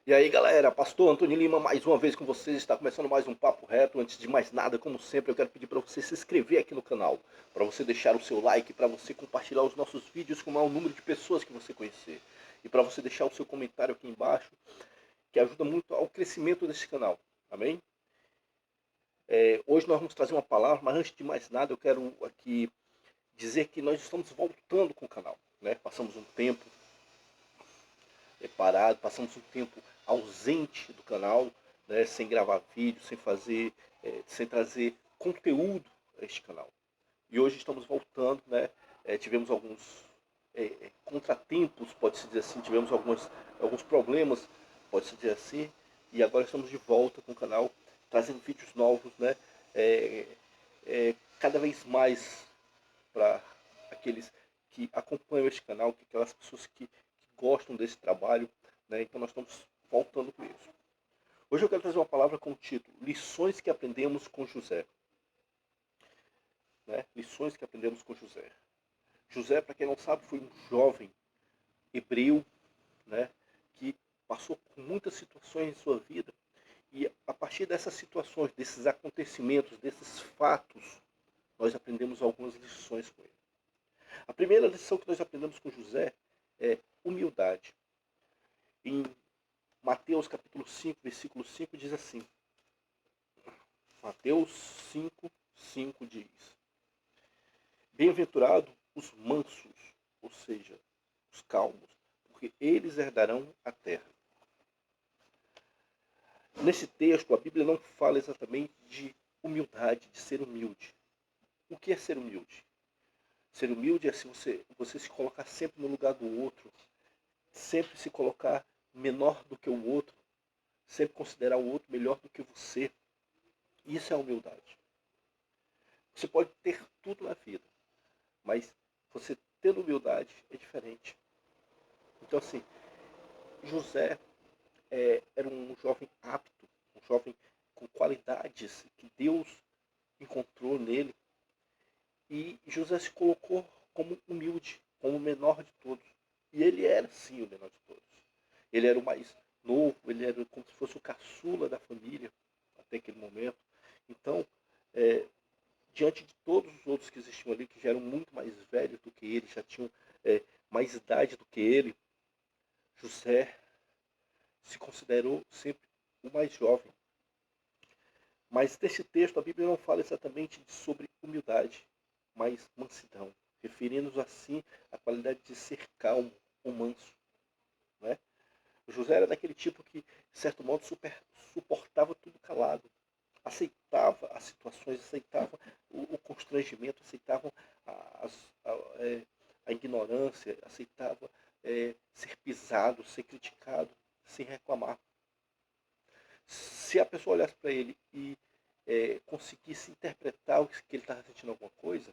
E aí galera, Pastor Antônio Lima mais uma vez com vocês, está começando mais um Papo Reto. Antes de mais nada, como sempre, eu quero pedir para você se inscrever aqui no canal, para você deixar o seu like, para você compartilhar os nossos vídeos com o maior número de pessoas que você conhecer. E para você deixar o seu comentário aqui embaixo, que ajuda muito ao crescimento desse canal, amém? Hoje nós vamos trazer uma palavra, mas antes de mais nada eu quero aqui dizer que nós estamos voltando com o canal, né? Passamos um tempo parado, passamos um tempo ausente do canal, né, sem gravar vídeo, sem fazer, sem trazer conteúdo a este canal. E hoje estamos voltando, né? Tivemos alguns contratempos, pode-se dizer assim, tivemos alguns problemas, pode-se dizer assim, e agora estamos de volta com o canal, trazendo vídeos novos, né? É, Cada vez mais para aqueles que acompanham este canal, que aquelas pessoas que gostam desse trabalho, né? Então nós estamos voltando com isso. Hoje eu quero trazer uma palavra com o título Lições que aprendemos com José. Né? Lições que aprendemos com José. José, para quem não sabe, foi um jovem hebreu, né? Que passou por muitas situações em sua vida e a partir dessas situações, desses acontecimentos, desses fatos, nós aprendemos algumas lições com ele. A primeira lição que nós aprendemos com José é humildade. Em Mateus capítulo 5, versículo 5 diz assim. Mateus 5, 5 diz: Bem-aventurado os mansos, ou seja, os calmos, porque eles herdarão a terra. Nesse texto, a Bíblia não fala exatamente de humildade, de ser humilde. O que é ser humilde? Ser humilde é se você se colocar sempre no lugar do outro, sempre se colocar menor do que o outro, sempre considerar o outro melhor do que você. Isso é humildade. Você pode ter tudo na vida, mas você tendo humildade é diferente. Então, assim, José era um jovem apto, um jovem com qualidades que Deus encontrou nele. E José se colocou como humilde, como o menor de todos. E ele era, sim, o menor de todos. Ele era o mais novo, ele era como se fosse o caçula da família até aquele momento. Então, é, diante de todos os outros que existiam ali, que já eram muito mais velhos do que ele, já tinham mais idade do que ele, José se considerou sempre o mais jovem. Mas neste texto a Bíblia não fala exatamente sobre humildade, mas mansidão, referindo-nos assim à qualidade de ser calmo ou manso. Né? O José era daquele tipo que, de certo modo, suportava tudo calado, aceitava as situações, aceitava o constrangimento, aceitava a, a, a ignorância, aceitava ser pisado, ser criticado, sem reclamar. Se a pessoa olhasse para ele e conseguisse interpretar o que ele estava sentindo alguma coisa,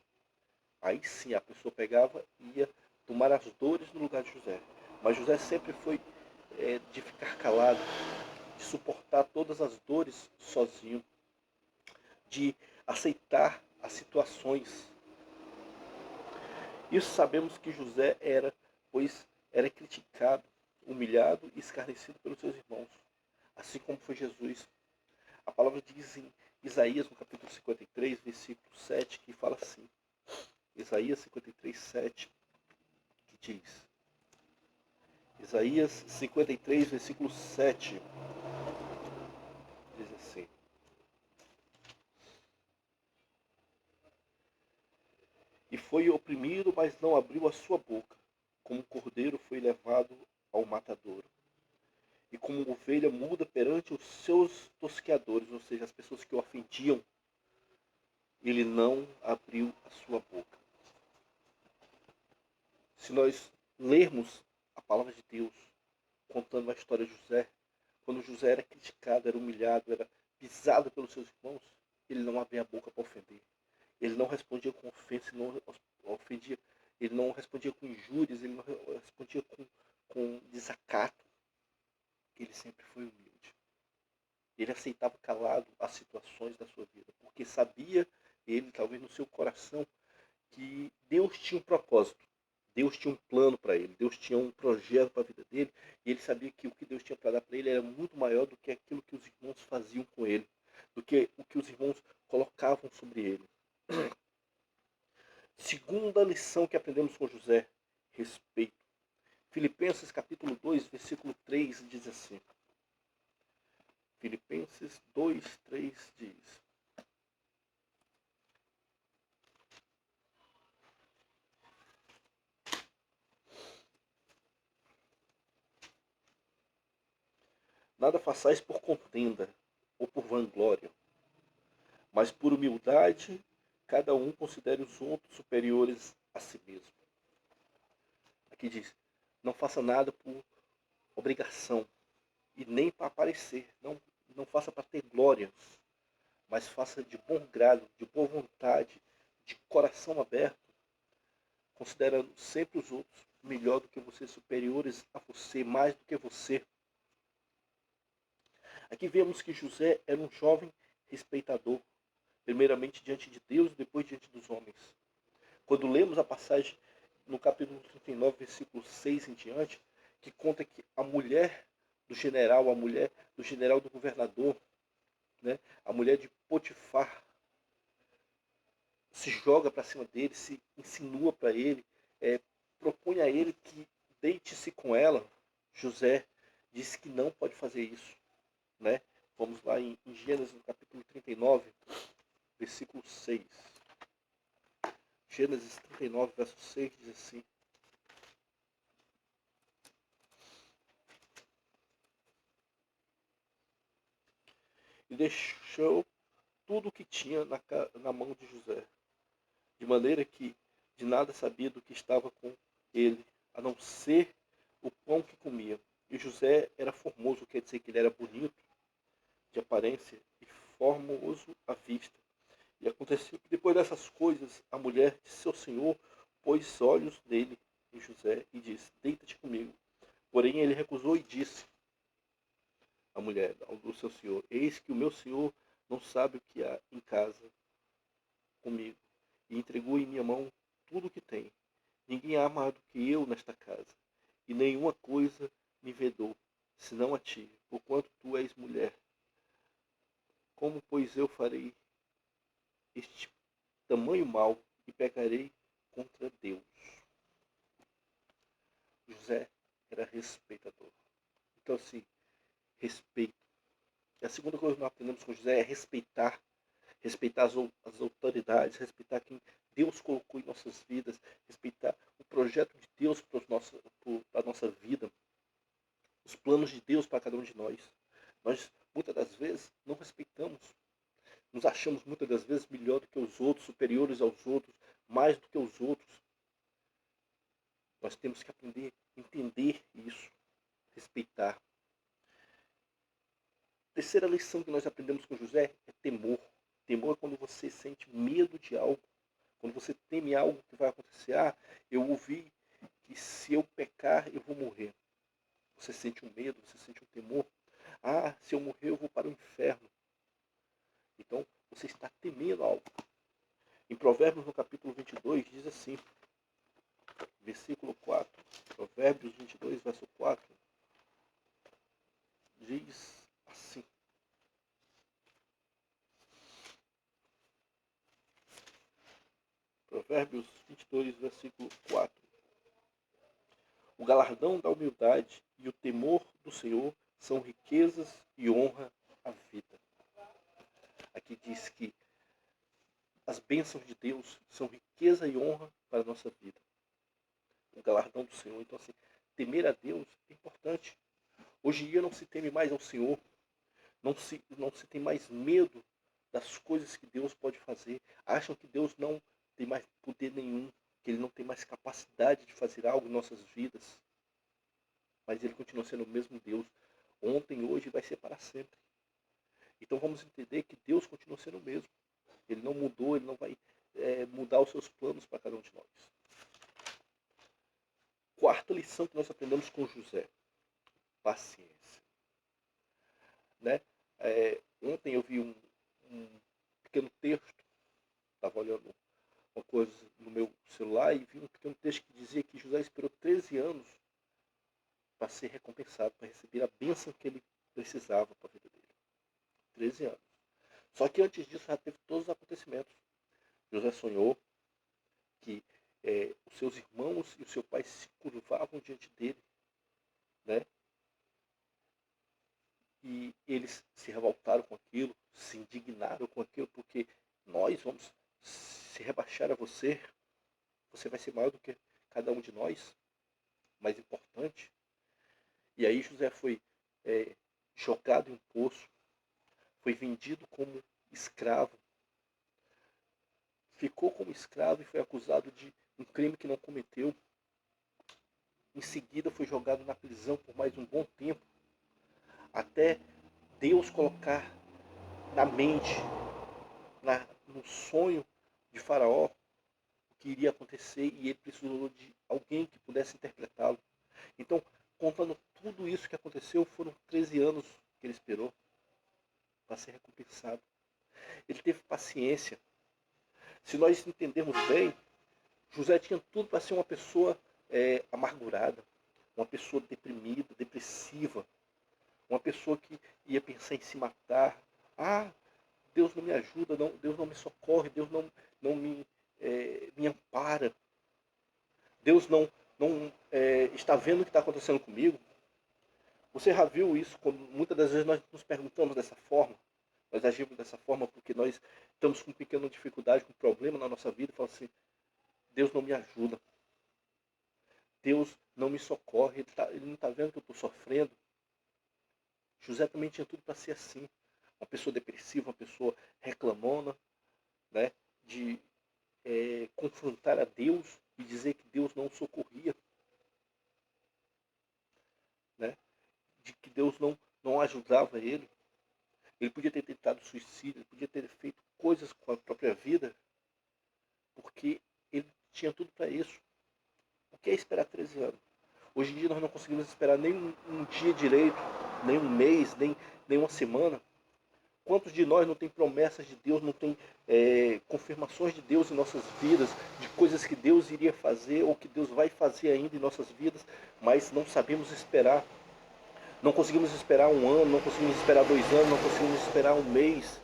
aí sim a pessoa pegava e ia tomar as dores no lugar de José. Mas José sempre foi de ficar calado, de suportar todas as dores sozinho, de aceitar as situações. Isso sabemos que José era, pois era criticado, humilhado e escarnecido pelos seus irmãos, assim como foi Jesus. A palavra diz em Isaías, no capítulo 53, versículo 7, que fala assim. Isaías 53, 7, que diz. Isaías 53, versículo 7, diz assim. E foi oprimido, mas não abriu a sua boca. Como um cordeiro foi levado ao matadouro. E como ovelha muda perante os seus tosqueadores, ou seja, as pessoas que o ofendiam, ele não abriu a sua boca. Se nós lermos a palavra de Deus, contando a história de José, quando José era criticado, era humilhado, era pisado pelos seus irmãos, ele não abria a boca para ofender. Ele não respondia com ofensa, ele não ofendia, ele não respondia com injúrias, ele não respondia com desacato. Ele sempre foi humilde. Ele aceitava calado as situações da sua vida, porque sabia ele, talvez no seu coração, que Deus tinha um propósito. Deus tinha um plano para ele, Deus tinha um projeto para a vida dele, e ele sabia que o que Deus tinha para dar para ele era muito maior do que aquilo que os irmãos faziam com ele, do que o que os irmãos colocavam sobre ele. Segunda lição que aprendemos com José, respeito. Filipenses capítulo 2, versículo 3 diz assim. Filipenses 2, 3 diz: nada façais por contenda ou por vanglória, mas por humildade cada um considere os outros superiores a si mesmo. Aqui diz, não faça nada por obrigação e nem para aparecer, não faça para ter glória, mas faça de bom grado, de boa vontade, de coração aberto, considerando sempre os outros melhor do que você, superiores a você, mais do que você. Aqui vemos que José era um jovem respeitador, primeiramente diante de Deus, depois diante dos homens. Quando lemos a passagem no capítulo 39, versículo 6 em diante, que conta que a mulher do general do governador, né, a mulher de Potifar, se joga para cima dele, se insinua para ele, propõe a ele que deite-se com ela. José disse que não pode fazer isso. Né? Vamos lá em Gênesis, no capítulo 39, versículo 6. Gênesis 39, verso 6 diz assim: e deixou tudo o que tinha na mão de José, de maneira que de nada sabia do que estava com ele, a não ser o pão que comia. E José era formoso, quer dizer que ele era bonito de aparência e formoso à vista. E aconteceu que depois dessas coisas, a mulher de seu senhor pôs olhos nele, em José, e disse: deita-te comigo. Porém ele recusou e disse à mulher do seu senhor: eis que o meu senhor não sabe o que há em casa comigo, e entregou em minha mão tudo o que tem. Ninguém há mais do que eu nesta casa, e nenhuma coisa me vedou, senão a ti, porquanto tu és mulher. Como, pois, eu farei este tamanho mal e pecarei contra Deus? José era respeitador. Então, assim, respeito. E a segunda coisa que nós aprendemos com José é respeitar as autoridades, respeitar quem Deus colocou em nossas vidas, respeitar o projeto de Deus para a nossa vida, os planos de Deus para cada um de nós. Nós, muitas das vezes, não respeitamos. Nos achamos, muitas das vezes, melhor do que os outros, superiores aos outros, mais do que os outros. Nós temos que aprender a entender isso, respeitar. A terceira lição que nós aprendemos com José é temor. Temor é quando você sente medo de algo, quando você teme algo que vai acontecer. Ah, eu ouvi que se eu pecar eu vou morrer. Você sente um medo, você sente um temor. Ah, se eu morrer eu vou para o inferno. Então você está temendo algo. Em Provérbios, no capítulo 22, diz assim, versículo 4. Provérbios 22, verso 4. Diz assim: Provérbios 22, versículo 4. O galardão da humildade e o temor do Senhor são riquezas e honra à vida. Aqui diz que as bênçãos de Deus são riqueza e honra para a nossa vida. O galardão do Senhor. Então, assim, temer a Deus é importante. Hoje em dia não se teme mais ao Senhor. Não se tem mais medo das coisas que Deus pode fazer. Acham que Deus não tem mais poder nenhum, que Ele não tem mais capacidade de fazer algo em nossas vidas. Mas Ele continua sendo o mesmo Deus. Ontem, hoje e vai ser para sempre. Então vamos entender que Deus continua sendo o mesmo. Ele não mudou, Ele não vai mudar os seus planos para cada um de nós. Quarta lição que nós aprendemos com José: paciência. Né? Ontem eu vi um pequeno texto, estava olhando uma coisa no meu celular e vi um pequeno texto que dizia que José esperou 13 anos para ser recompensado, para receber a bênção que ele precisava para a vida dele. 13 anos. Só que antes disso já teve todos os acontecimentos. José sonhou que os seus irmãos e o seu pai se curvavam diante dele, né? E eles se revoltaram com aquilo, se indignaram com aquilo, porque nós vamos se rebaixar a você, você vai ser maior do que cada um de nós, mais importante. E aí José foi jogado em um poço, foi vendido como escravo, ficou como escravo e foi acusado de um crime que não cometeu. Em seguida foi jogado na prisão por mais um bom tempo, até Deus colocar na mente, no sonho de Faraó, o que iria acontecer, e ele precisou de alguém que pudesse interpretá-lo. Então, contando tudo isso que aconteceu, foram 13 anos que ele esperou para ser recompensado. Ele teve paciência. Se nós entendermos bem, José tinha tudo para ser uma pessoa amargurada, uma pessoa deprimida, depressiva, uma pessoa que ia pensar em se matar. Ah, Deus não me ajuda, não, Deus não me socorre, Deus não me ampara. Deus não está vendo o que está acontecendo comigo. Você já viu isso? Quando muitas das vezes nós nos perguntamos dessa forma, nós agimos dessa forma porque nós estamos com pequena dificuldade, com problema na nossa vida, e falamos assim, Deus não me ajuda. Deus não me socorre, ele não está vendo que eu estou sofrendo. José também tinha tudo para ser assim. Uma pessoa depressiva, uma pessoa reclamona, né, de confrontar a Deus e dizer que Deus não o socorria, né, de que Deus não ajudava ele. Ele podia ter tentado suicídio, ele podia ter feito coisas com a própria vida, porque ele tinha tudo para isso. O que é esperar 13 anos? Hoje em dia nós não conseguimos esperar nem um dia direito, nem um mês, nem uma semana. Quantos de nós não tem promessas de Deus, não tem confirmações de Deus em nossas vidas, de coisas que Deus iria fazer ou que Deus vai fazer ainda em nossas vidas, mas não sabemos esperar. Não conseguimos esperar um ano, não conseguimos esperar 2 anos, não conseguimos esperar um mês,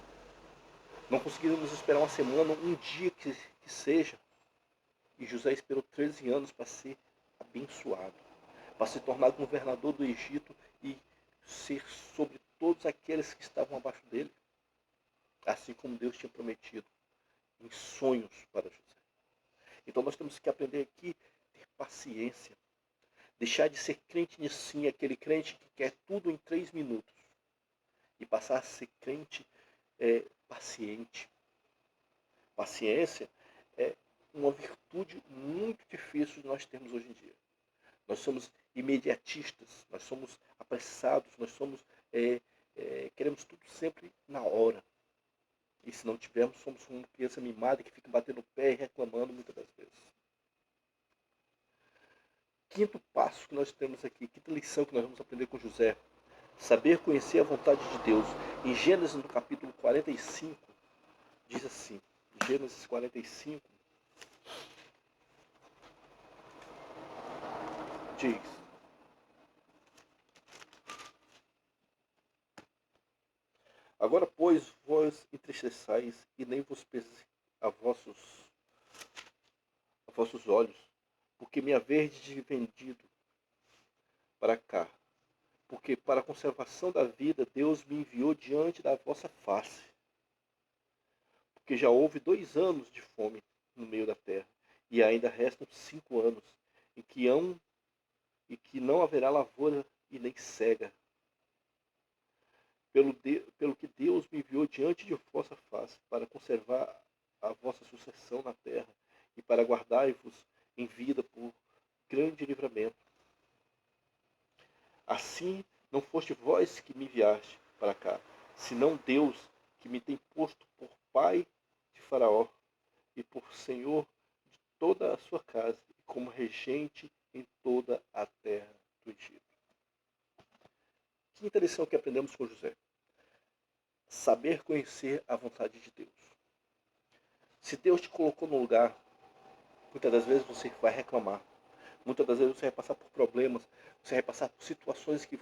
não conseguimos esperar uma semana, um dia que seja. E José esperou 13 anos para ser abençoado, para se tornar governador do Egito e ser sobre todos aqueles que estavam abaixo dele, assim como Deus tinha prometido em sonhos para José. Então nós temos que aprender aqui a ter paciência, deixar de ser crente sim, aquele crente que quer tudo em 3 minutos, e passar a ser crente paciente. Paciência é uma virtude muito difícil de nós termos hoje em dia. Nós somos imediatistas, nós somos apressados, nós somos queremos tudo sempre na hora. E se não tivermos, somos uma criança mimada que fica batendo o pé e reclamando muitas das vezes. Quinto passo que nós temos aqui, quinta lição que nós vamos aprender com José. Saber conhecer a vontade de Deus. Em Gênesis, no capítulo 45, diz assim, Gênesis 45, diz: agora, pois, vós entristeçais e nem vos pese a vossos olhos, porque me haverdes vendido para cá, porque para a conservação da vida Deus me enviou diante da vossa face. Porque já houve 2 anos de fome no meio da terra, e ainda restam 5 anos, em que não haverá lavoura e nem cega. Pelo que Deus me enviou diante de vossa face, para conservar a vossa sucessão na terra, e para guardar-vos em vida por grande livramento. Assim não foste vós que me enviaste para cá, senão Deus, que me tem posto por pai de Faraó e por senhor de toda a sua casa, e como regente em toda a terra do Egito. Quinta lição que aprendemos com José: saber conhecer a vontade de Deus. Se Deus te colocou no lugar, muitas das vezes você vai reclamar. Muitas das vezes você vai passar por problemas, você vai passar por situações que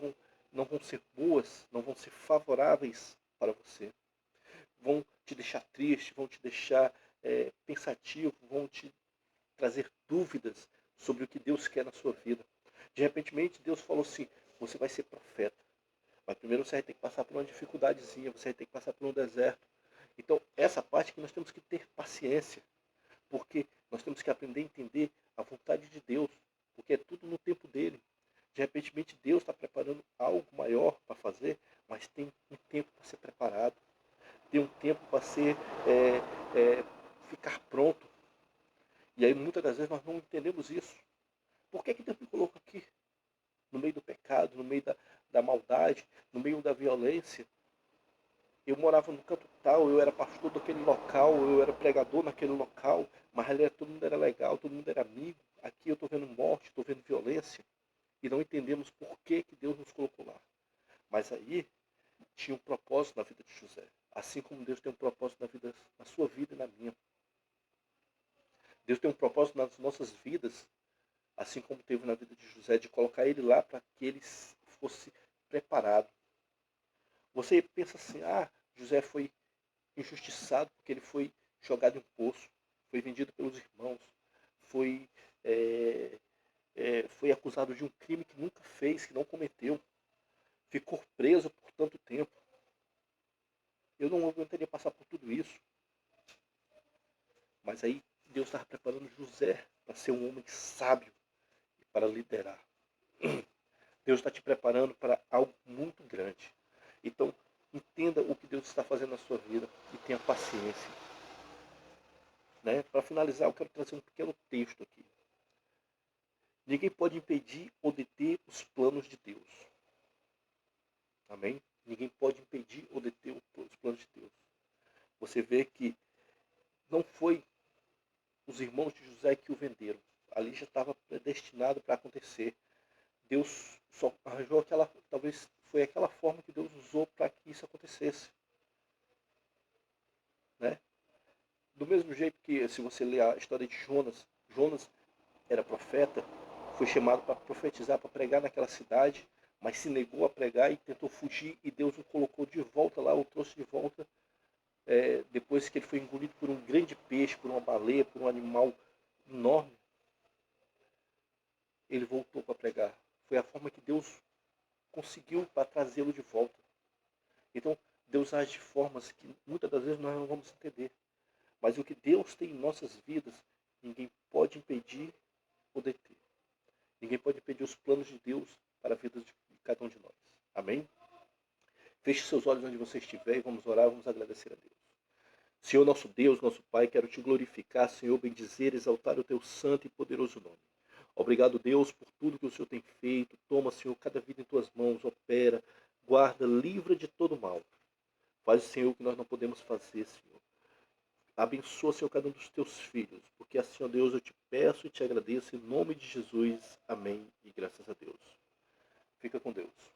não vão ser boas, não vão ser favoráveis para você. Vão te deixar triste, vão te deixar pensativo, vão te trazer dúvidas sobre o que Deus quer na sua vida. De repente, Deus falou assim, você vai ser profeta. Mas primeiro você vai ter que passar por uma dificuldadezinha, você vai ter que passar por um deserto. Então, essa parte que nós temos que ter paciência, porque nós temos que aprender a entender a vontade de Deus, porque é tudo no tempo dele. De repente, Deus está preparando algo maior para fazer, mas tem um tempo para ser preparado, tem um tempo para ficar pronto. E aí, muitas das vezes, nós não entendemos isso. Por que Deus me colocou aqui? No meio do pecado, no meio da maldade, no meio da violência. Eu morava no canto tal, eu era pastor daquele local, eu era pregador naquele local, mas ali todo mundo era legal, todo mundo era amigo. Aqui eu estou vendo morte, estou vendo violência, e não entendemos por que Deus nos colocou lá. Mas aí tinha um propósito na vida de José, assim como Deus tem um propósito na sua vida e na minha. Deus tem um propósito nas nossas vidas, assim como teve na vida de José, de colocar ele lá para que ele fosse preparado. Você pensa assim, José foi injustiçado porque ele foi jogado em um poço, foi vendido pelos irmãos, foi, foi acusado de um crime que nunca fez, que não cometeu, ficou preso por tanto tempo. Eu não aguentaria passar por tudo isso. Mas aí Deus estava preparando José para ser um homem sábio e para liderar. Deus está te preparando para algo muito grande. Então, entenda o que Deus está fazendo na sua vida e tenha paciência. Né? Para finalizar, eu quero trazer um pequeno texto aqui. Ninguém pode impedir ou deter os planos de Deus. Amém? Ninguém pode impedir ou deter os planos de Deus. Você vê que não foi os irmãos de José que o venderam. Ali já estava predestinado para acontecer. Deus só arranjou talvez foi aquela forma que Deus usou para que isso acontecesse. Né? Do mesmo jeito que, se você ler a história de Jonas, Jonas era profeta, foi chamado para profetizar, para pregar naquela cidade, mas se negou a pregar e tentou fugir, e Deus o colocou de volta lá, o trouxe de volta, depois que ele foi engolido por um grande peixe, por uma baleia, por um animal enorme. Ele voltou para pregar. Foi a forma que Deus conseguiu para trazê-lo de volta. Então, Deus age de formas que muitas das vezes nós não vamos entender. Mas o que Deus tem em nossas vidas, ninguém pode impedir ou deter. Ninguém pode impedir os planos de Deus para a vida de cada um de nós. Amém? Feche seus olhos onde você estiver e vamos orar, vamos agradecer a Deus. Senhor nosso Deus, nosso Pai, quero te glorificar, Senhor, bendizer, exaltar o teu santo e poderoso nome. Obrigado, Deus, por tudo que o Senhor tem feito. Toma, Senhor, cada vida em tuas mãos, opera, guarda, livra de todo mal. Faz, Senhor, o que nós não podemos fazer, Senhor. Abençoa, Senhor, cada um dos teus filhos, porque assim, ó Deus, eu te peço e te agradeço em nome de Jesus. Amém e graças a Deus. Fica com Deus.